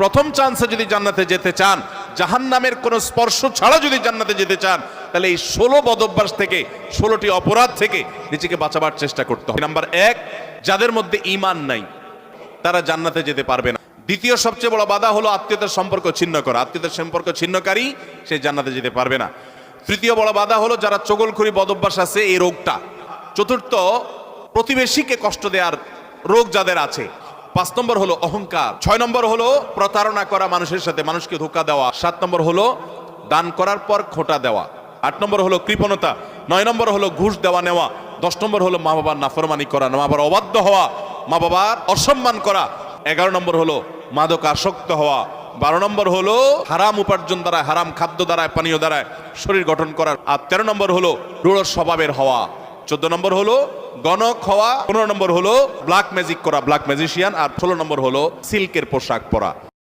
প্রথম চান্সে যদি জান্নাতে যেতে চান, জাহান্নামের কোনো স্পর্শ ছাড়া যদি জান্নাতে যেতে চান, তাহলে এই 16 বদঅভ্যাস থেকে, 16টি অপরাধ থেকে নিজেকে বাঁচাবার চেষ্টা করতে হবে। নাম্বার 1, যাদের মধ্যে ঈমান নাই তারা জান্নাতে যেতে পারবে না। দ্বিতীয় সবচেয়ে বড় বাধা হলো আত্মীয়তার সম্পর্ক ছিন্ন করা। আত্মীয়তার সম্পর্ক ছিন্নকারী সে জান্নাতে যেতে পারবে না। তৃতীয় বড় বাধা হলো যারা চগলখড়ি বদঅভ্যাস আছে, এই রোগটা। চতুর্থ, প্রতিবেশীকে কষ্ট দেওয়ার রোগ যাদের আছে। 5 নম্বর হলো অহংকার। 6 নম্বর হলো প্রতারণা করা, মানুষের সাথে মানুষকে ধোঁকা দেওয়া। 7 নম্বর হলো দান করার পর খোঁটা দেওয়া। 8 নম্বর হলো কৃপণতা। 9 নম্বর হলো ঘুষ দেওয়া নেওয়া। 10 নম্বর হলো মা বাবার নাফরমানি করা, মা বাবার অবাধ্য হওয়া, মা বাবার অসম্মান করা। 11 নম্বর হলো মাদক আসক্ত হওয়া। 12 নম্বর হলো হারাম উপার্জন দ্বারা, হারাম খাদ্য দ্বারা, পানীয় দ্বারা শরীর গঠন করা। আর 13 নম্বর হলো রূঢ় স্বভাবের হওয়া। 14 নম্বর হলো গণক হওয়া। 15 নম্বর হলো ব্ল্যাক ম্যাজিক করা, ব্ল্যাক ম্যাজিশিয়ান। আর 16 নম্বর হলো সিল্কের পোশাক পরা।